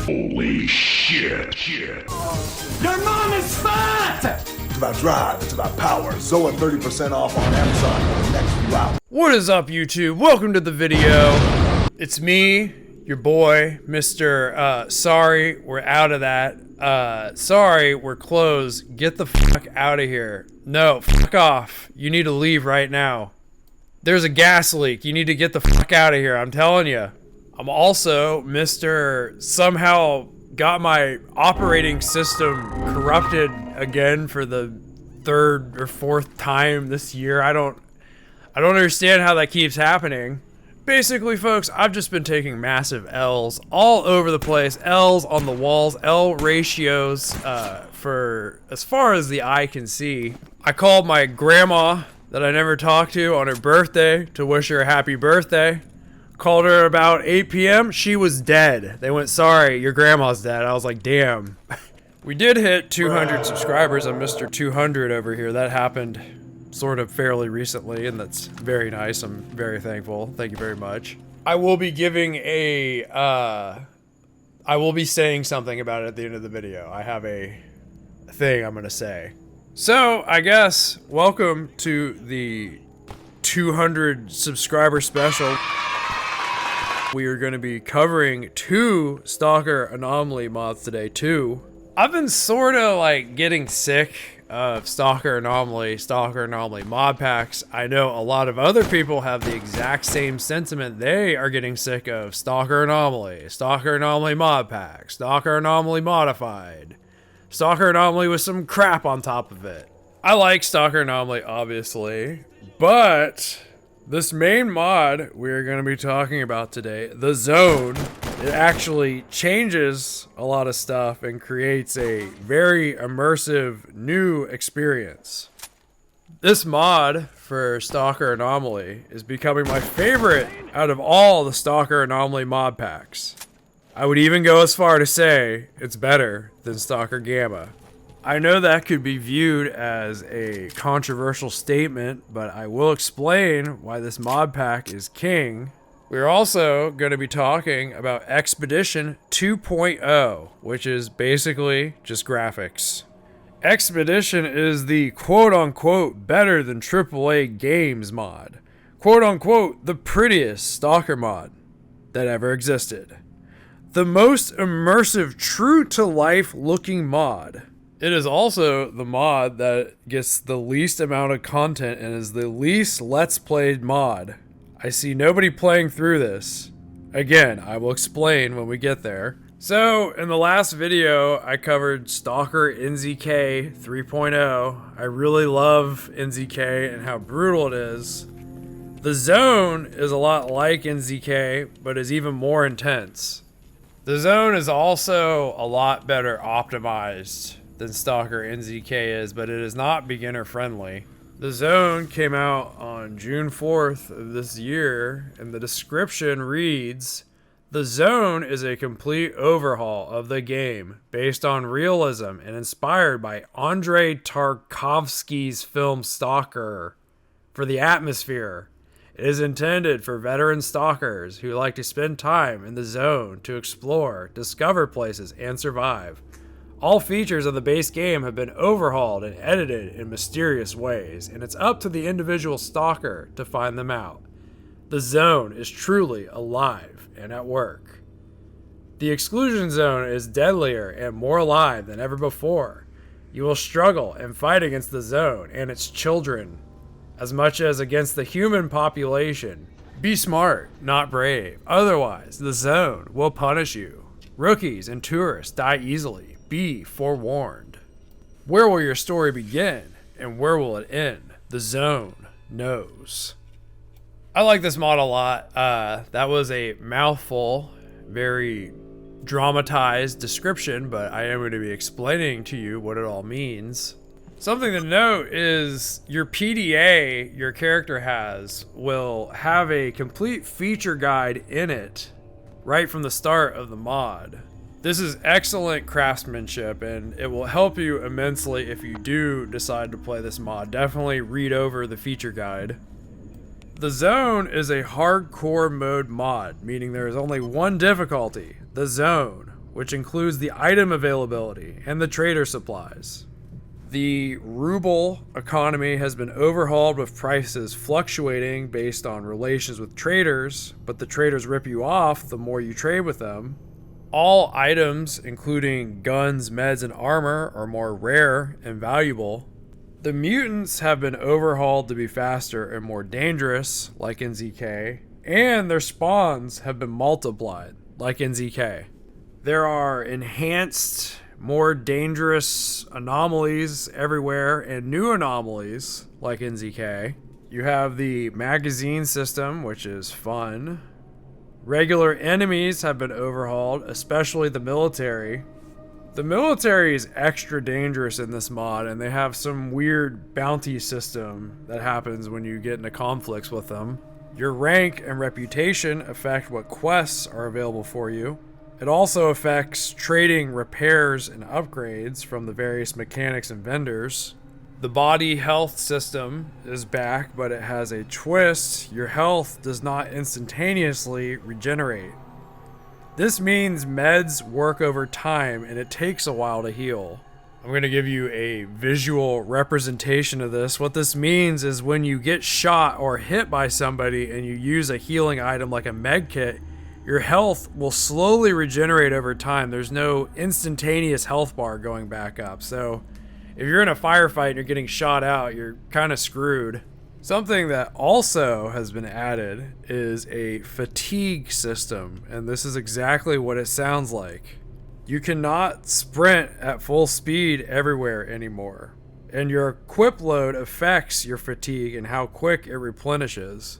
Holy shit. Your mom is fat! It's about drive, it's about power. Z.O.N.E 30% off on Amazon for the next few hours. What is up, YouTube? Welcome to the video. It's me, your boy, Mr. Sorry, we're out of that. Sorry, we're closed. Get the fuck out of here. No, fuck off. You need to leave right now. There's a gas leak. You need to get the fuck out of here. I'm telling you. I'm also Mr. Somehow got my operating system corrupted again for the third or fourth time this year. I don't understand how that keeps happening. Basically, folks, I've just been taking massive L's all over the place. L's on the walls, L ratios for as far as the eye can see. I called my grandma that I never talked to on her birthday to wish her a happy birthday. Called her about 8 p.m. She was dead. They went, sorry, your grandma's dead. I was like, damn. We did hit 200 subscribers on Mr. 200 over here. That happened sort of fairly recently, and that's very nice. I'm very thankful. Thank you very much. I will be giving a, I will be saying something about it at the end of the video. I have a thing I'm gonna say. So, I guess, welcome to the 200 subscriber special. We are going to be covering 2 Stalker Anomaly mods today, 2. I've been sort of like getting sick of Stalker Anomaly mod packs. I know a lot of other people have the exact same sentiment. They are getting sick of Stalker Anomaly mod pack, Stalker Anomaly modified, Stalker Anomaly with some crap on top of it. I like Stalker Anomaly, obviously, but this main mod we're going to be talking about today, the T.H.E.Z.O.N.E, it actually changes a lot of stuff and creates a very immersive new experience. This mod for Stalker Anomaly is becoming my favorite out of all the Stalker Anomaly mod packs. I would even go as far to say it's better than Stalker Gamma. I know that could be viewed as a controversial statement, but I will explain why this mod pack is king. We're also going to be talking about Expedition 2.0, which is basically just graphics. Expedition is the quote-unquote better than AAA games mod. Quote-unquote the prettiest Stalker mod that ever existed. The most immersive, true-to-life looking mod. It is also the mod that gets the least amount of content and is the least Let's Played mod. I see nobody playing through this. Again, I will explain when we get there. So, in the last video, I covered Stalker NZK 3.0. I really love NZK and how brutal it is. The T.H.E.Z.O.N.E is a lot like NZK, but is even more intense. The T.H.E.Z.O.N.E is also a lot better optimized than Stalker NZK is, but it is not beginner friendly. The T.H.E.Z.O.N.E came out on June 4th of this year, and the description reads, the T.H.E.Z.O.N.E is a complete overhaul of the game based on realism and inspired by Andrei Tarkovsky's film Stalker for the atmosphere. It is intended for veteran stalkers who like to spend time in the zone to explore, discover places, and survive. All features of the base game have been overhauled and edited in mysterious ways, and it's up to the individual stalker to find them out. The zone is truly alive and at work. The exclusion zone is deadlier and more alive than ever before. You will struggle and fight against the zone and its children, as much as against the human population. Be smart, not brave. Otherwise, the zone will punish you. Rookies and tourists die easily. Be forewarned. Where will your story begin and where will it end? The T.H.E.Z.O.N.E knows. I like this mod a lot. That was a mouthful, very dramatized description, but I am going to be explaining to you what it all means. Something to note is your PDA your character has will have a complete feature guide in it right from the start of the mod. This is excellent craftsmanship, and it will help you immensely if you do decide to play this mod. Definitely read over the feature guide. The T.H.E.Z.O.N.E is a hardcore mode mod, meaning there is only one difficulty, the zone, which includes the item availability and the trader supplies. The ruble economy has been overhauled with prices fluctuating based on relations with traders, but the traders rip you off the more you trade with them. All items, including guns, meds, and armor, are more rare and valuable. The mutants have been overhauled to be faster and more dangerous, like in ZK, and their spawns have been multiplied, like in ZK. There are enhanced, more dangerous anomalies everywhere, and new anomalies, like in ZK. You have the magazine system, which is fun. Regular enemies have been overhauled, especially the military. The military is extra dangerous in this mod, and they have some weird bounty system that happens when you get into conflicts with them. Your rank and reputation affect what quests are available for you. It also affects trading repairs and upgrades from the various mechanics and vendors. The body health system is back, but it has a twist. Your health does not instantaneously regenerate. This means meds work over time and it takes a while to heal. I'm going to give you a visual representation of this. What this means is when you get shot or hit by somebody and you use a healing item like a med kit, your health will slowly regenerate over time. There's no instantaneous health bar going back up. So if you're in a firefight and you're getting shot out, you're kind of screwed. Something that also has been added is a fatigue system, and this is exactly what it sounds like. You cannot sprint at full speed everywhere anymore, and your equip load affects your fatigue and how quick it replenishes.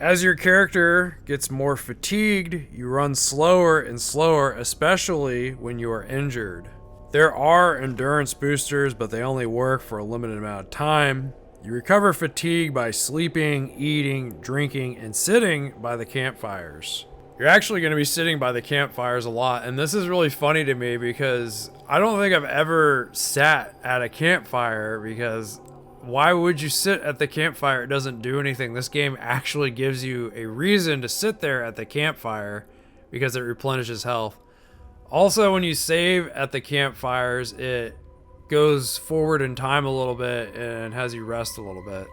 As your character gets more fatigued, you run slower and slower, especially when you are injured. There are endurance boosters, but they only work for a limited amount of time. You recover fatigue by sleeping, eating, drinking, and sitting by the campfires. You're actually going to be sitting by the campfires a lot, and this is really funny to me because I don't think I've ever sat at a campfire, because why would you sit at the campfire? It doesn't do anything. This game actually gives you a reason to sit there at the campfire because it replenishes health. Also, when you save at the campfires, it goes forward in time a little bit and has you rest a little bit.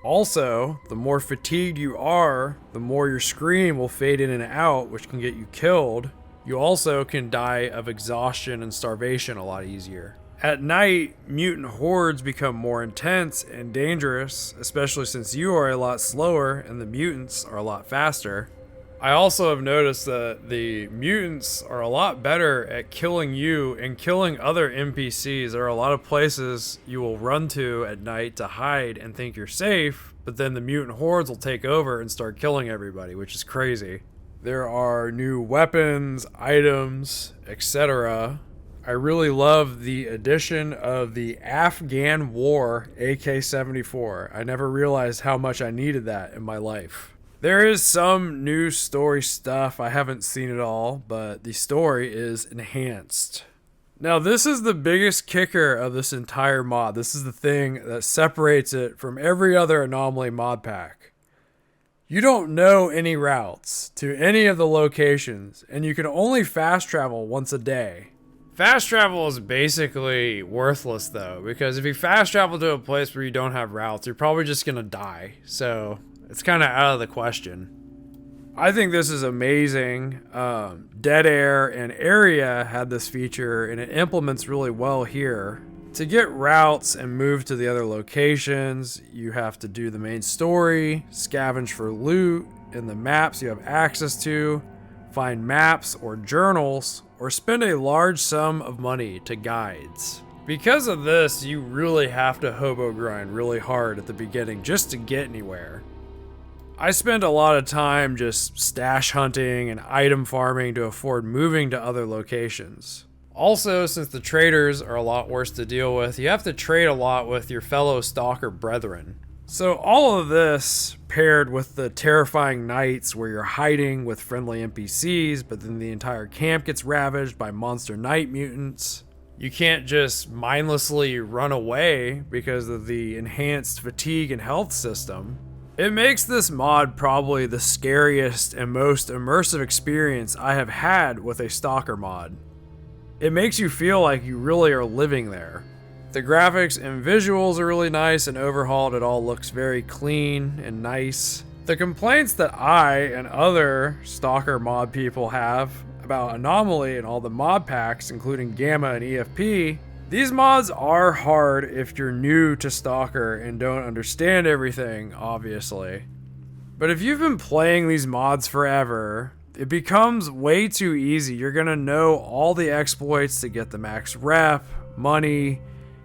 Also, the more fatigued you are, the more your screen will fade in and out, which can get you killed. You also can die of exhaustion and starvation a lot easier. At night, mutant hordes become more intense and dangerous, especially since you are a lot slower and the mutants are a lot faster. I also have noticed that the mutants are a lot better at killing you and killing other NPCs. There are a lot of places you will run to at night to hide and think you're safe, but then the mutant hordes will take over and start killing everybody, which is crazy. There are new weapons, items, etc. I really love the addition of the Afghan War AK-74. I never realized how much I needed that in my life. There is some new story stuff. I haven't seen it all, but the story is enhanced. Now, this is the biggest kicker of this entire mod. This is the thing that separates it from every other Anomaly mod pack. You don't know any routes to any of the locations, and you can only fast travel once a day. Fast travel is basically worthless though, because if you fast travel to a place where you don't have routes, you're probably just gonna die. So it's kind of out of the question. I think this is amazing. Dead Air and Area had this feature, and it implements really well here. To get routes and move to the other locations, you have to do the main story, scavenge for loot in the maps you have access to, find maps or journals, or spend a large sum of money to guides. Because of this, you really have to hobo grind really hard at the beginning just to get anywhere. I spent a lot of time just stash hunting and item farming to afford moving to other locations. Also, since the traders are a lot worse to deal with, you have to trade a lot with your fellow stalker brethren. So all of this paired with the terrifying nights where you're hiding with friendly NPCs, but then the entire camp gets ravaged by monster night mutants. You can't just mindlessly run away because of the enhanced fatigue and health system. It makes this mod probably the scariest and most immersive experience I have had with a Stalker mod. It makes you feel like you really are living there. The graphics and visuals are really nice and overhauled. It all looks very clean and nice. The complaints that I and other Stalker mod people have about Anomaly and all the mod packs, including Gamma and EFP, these mods are hard if you're new to Stalker and don't understand everything, obviously. But if you've been playing these mods forever, it becomes way too easy. You're gonna know all the exploits to get the max rep, money,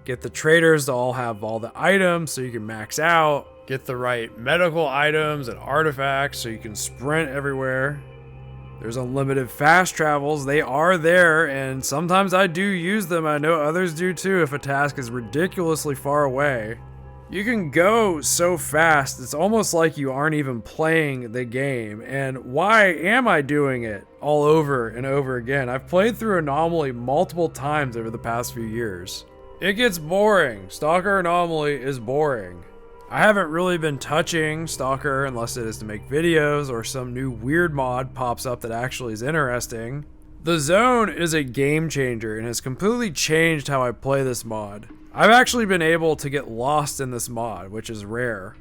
get the traders to all have all the items so you can max out, get the right medical items and artifacts so you can sprint everywhere. There's unlimited fast travels. They are there, and sometimes I do use them. I know others do too if a task is ridiculously far away. You can go so fast, it's almost like you aren't even playing the game. And why am I doing it all over and over again? I've played through Anomaly multiple times over the past few years. It gets boring. Stalker Anomaly is boring. I haven't really been touching Stalker unless it is to make videos or some new weird mod pops up that actually is interesting. The Zone is a game changer and has completely changed how I play this mod. I've actually been able to get lost in this mod, which is rare.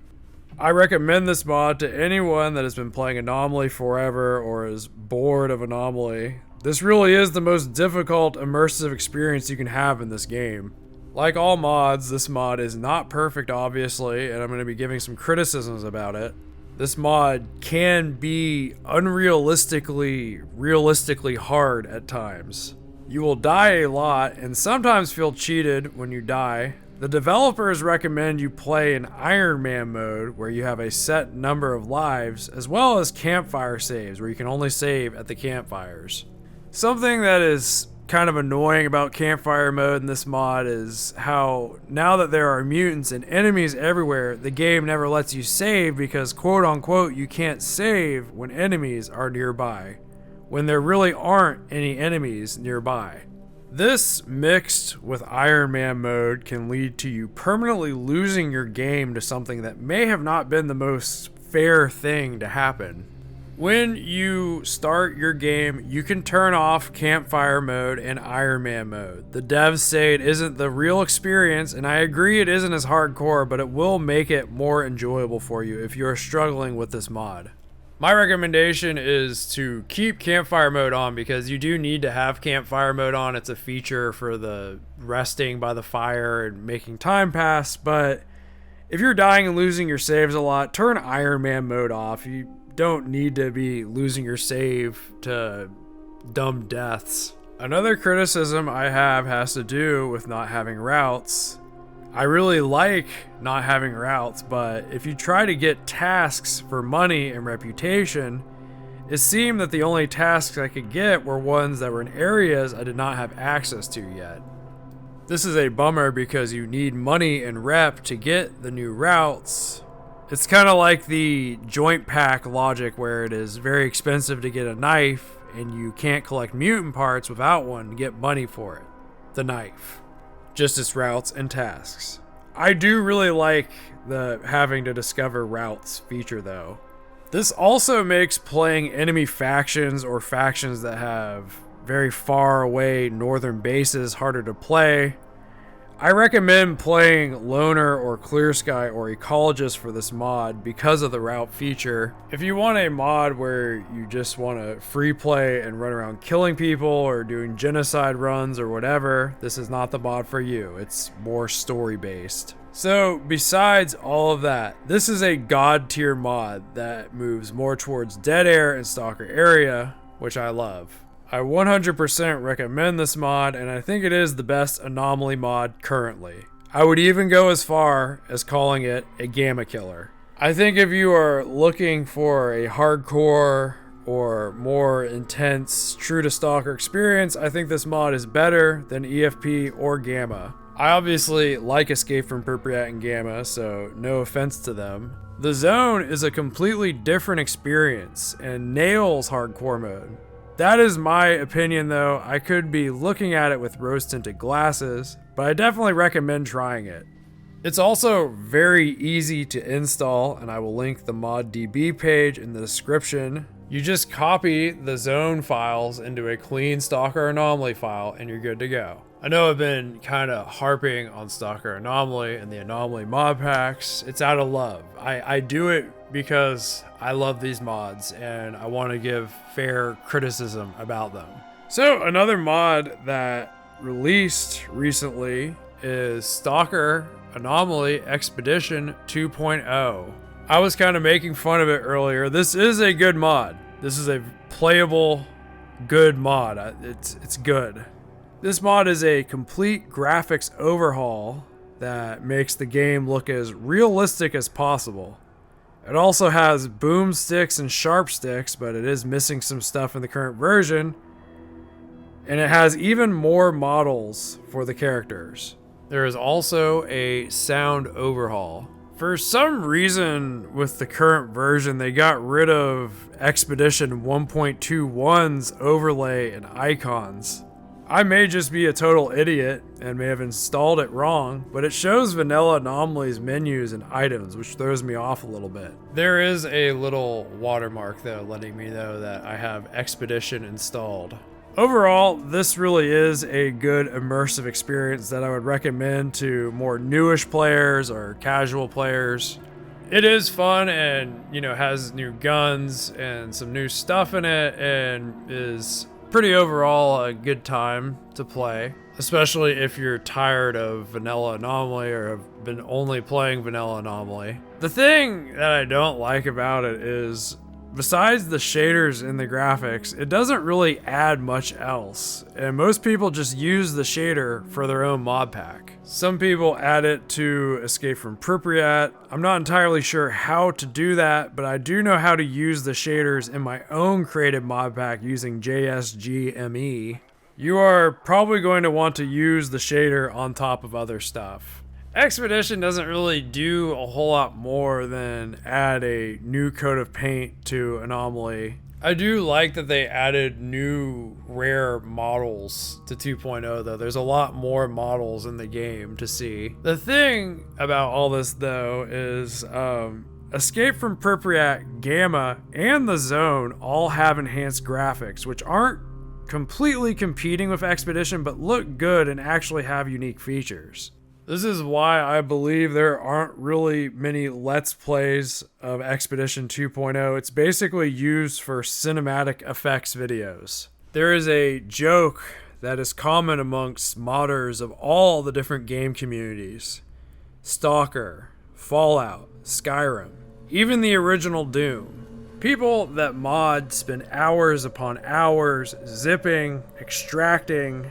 I recommend this mod to anyone that has been playing Anomaly forever or is bored of Anomaly. This really is the most difficult immersive experience you can have in this game. Like all mods, this mod is not perfect, obviously, and I'm going to be giving some criticisms about it. This mod can be realistically hard at times. You will die a lot and sometimes feel cheated when you die. The developers recommend you play in Iron Man mode, where you have a set number of lives, as well as campfire saves, where you can only save at the campfires. Something that is kind of annoying about campfire mode in this mod is how now that there are mutants and enemies everywhere, the game never lets you save because quote unquote you can't save when enemies are nearby, when there really aren't any enemies nearby. This mixed with Iron Man mode can lead to you permanently losing your game to something that may have not been the most fair thing to happen. When you start your game, you can turn off campfire mode and Iron Man mode. The devs say it isn't the real experience, and I agree it isn't as hardcore, but it will make it more enjoyable for you if you're struggling with this mod. My recommendation is to keep campfire mode on because you do need to have campfire mode on. It's a feature for the resting by the fire and making time pass, but if you're dying and losing your saves a lot, turn Iron Man mode off. You don't need to be losing your save to dumb deaths. Another criticism I have has to do with not having routes. I really like not having routes, but if you try to get tasks for money and reputation, it seemed that the only tasks I could get were ones that were in areas I did not have access to yet. This is a bummer because you need money and rep to get the new routes. It's kind of like the joint pack logic where it is very expensive to get a knife and you can't collect mutant parts without one to get money for it. The knife. Just its routes and tasks. I do really like the having to discover routes feature though. This also makes playing enemy factions or factions that have very far away northern bases harder to play. I recommend playing Loner or Clear Sky or Ecologist for this mod because of the route feature. If you want a mod where you just want to free play and run around killing people or doing genocide runs or whatever, this is not the mod for you. It's more story based. So besides all of that, this is a god tier mod that moves more towards dead air and Stalker area, which I love. I 100% recommend this mod, and I think it is the best Anomaly mod currently. I would even go as far as calling it a Gamma killer. I think if you are looking for a hardcore or more intense true to Stalker experience, I think this mod is better than EFP or Gamma. I obviously like Escape from Pripyat and Gamma, so no offense to them. The Zone is a completely different experience and nails hardcore mode. That is my opinion though. I could be looking at it with rose tinted glasses, but I definitely recommend trying it. It's also very easy to install, and I will link the ModDB page in the description. You just copy the T.H.E.Z.O.N.E files into a clean Stalker Anomaly file and you're good to go. I know I've been kind of harping on Stalker Anomaly and the Anomaly mod packs. It's out of love. I do it because I love these mods and I want to give fair criticism about them. So another mod that released recently is Stalker Anomaly Expedition 2.0. I was kind of making fun of it earlier. This is a good mod. This is a playable, good mod. It's good. This mod is a complete graphics overhaul that makes the game look as realistic as possible. It also has boomsticks and sharp sticks, but it is missing some stuff in the current version. And it has even more models for the characters. There is also a sound overhaul. For some reason, with the current version, they got rid of Expedition 1.21's overlay and icons. I may just be a total idiot and may have installed it wrong, but it shows Vanilla Anomaly's menus and items, which throws me off a little bit. There is a little watermark though, letting me know that I have Expedition installed. Overall, this really is a good immersive experience that I would recommend to more newish players or casual players. It is fun and, you know, has new guns and some new stuff in it and is pretty overall a good time to play, especially if you're tired of Vanilla Anomaly or have been only playing Vanilla Anomaly. The thing that I don't like about it is, besides the shaders in the graphics, it doesn't really add much else, and most people just use the shader for their own mod pack. Some people add it to Escape from Pripyat. I'm not entirely sure how to do that, but I do know how to use the shaders in my own created mod pack using T.H.E Z.O.N.E. You are probably going to want to use the shader on top of other stuff. Expedition doesn't really do a whole lot more than add a new coat of paint to Anomaly. I do like that they added new rare models to 2.0 though. There's a lot more models in the game to see. The thing about all this though is Escape from Pripyat, Gamma, and the Zone all have enhanced graphics, which aren't completely competing with Expedition, but look good and actually have unique features. This is why I believe there aren't really many Let's Plays of Expedition 2.0. It's basically used for cinematic effects videos. There is a joke that is common amongst modders of all the different game communities. Stalker, Fallout, Skyrim, even the original Doom. People that mod spend hours upon hours zipping, extracting,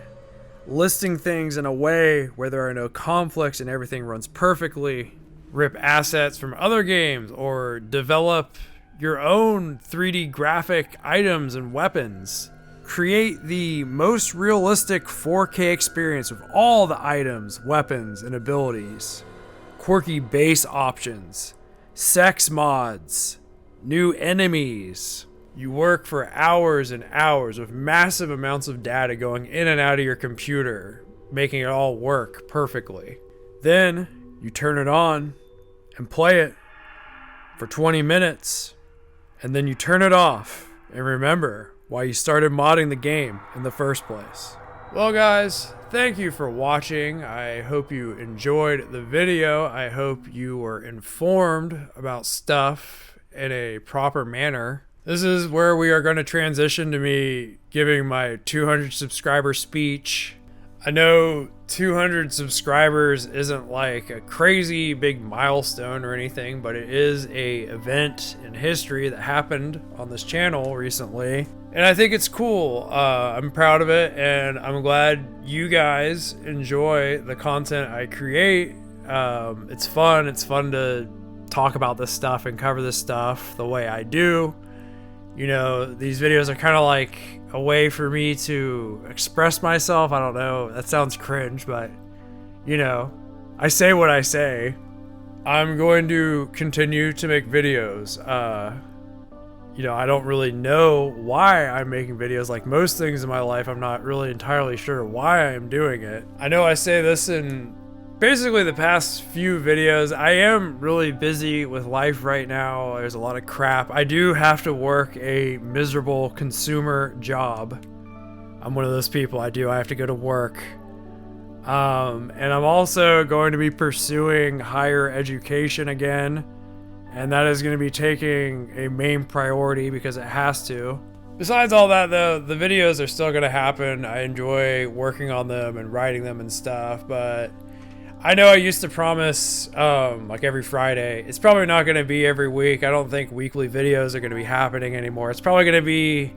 listing things in a way where there are no conflicts and everything runs perfectly, rip assets from other games, or develop your own 3D graphic items and weapons. Create the most realistic 4K experience with all the items, weapons, and abilities. Quirky base options, sex mods, new enemies. You work for hours and hours with massive amounts of data going in and out of your computer, making it all work perfectly. Then you turn it on and play it for 20 minutes, and then you turn it off and remember why you started modding the game in the first place. Well guys, thank you for watching. I hope you enjoyed the video. I hope you were informed about stuff in a proper manner. This is where we are going to transition to me giving my 200 subscriber speech. I know 200 subscribers isn't like a crazy big milestone or anything, but it is a event in history that happened on this channel recently. And I think it's cool. I'm proud of it, and I'm glad you guys enjoy the content I create. It's fun. It's fun to talk about this stuff and cover this stuff the way I do. You know, these videos are kind of like a way for me to express myself. I don't know, that sounds cringe, but you know, I say what I say. I'm going to continue to make videos. You know, I don't really know why I'm making videos. Like most things in my life, I'm not really entirely sure why I'm doing it. I know I say this in basically the past few videos, I am really busy with life right now. There's a lot of crap. I do have to work a miserable consumer job. I'm one of those people. I have to go to work. And I'm also going to be pursuing higher education again. And that is going to be taking a main priority because it has to. Besides all that though, the videos are still going to happen. I enjoy working on them and writing them and stuff, but I know I used to promise like every Friday. It's probably not going to be every week. I don't think weekly videos are going to be happening anymore. It's probably going to be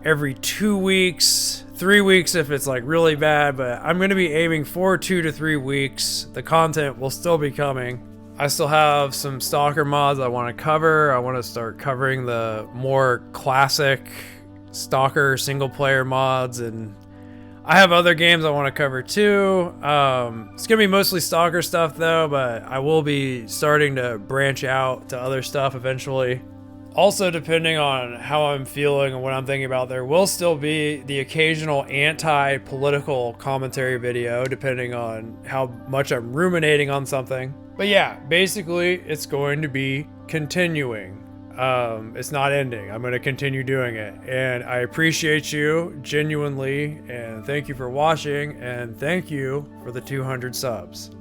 every 2 weeks, 3 weeks if it's like really bad, but I'm going to be aiming for 2 to 3 weeks. The content will still be coming. I still have some Stalker mods I want to cover. I want to start covering the more classic Stalker single player mods, and I have other games I want to cover too. It's gonna be mostly Stalker stuff though, but I will be starting to branch out to other stuff eventually. Also, depending on how I'm feeling and what I'm thinking about, there will still be the occasional anti-political commentary video, depending on how much I'm ruminating on something. But yeah, basically, it's going to be continuing. It's not ending. I'm going to continue doing it. And I appreciate you genuinely, and thank you for watching, and thank you for the 200 subs.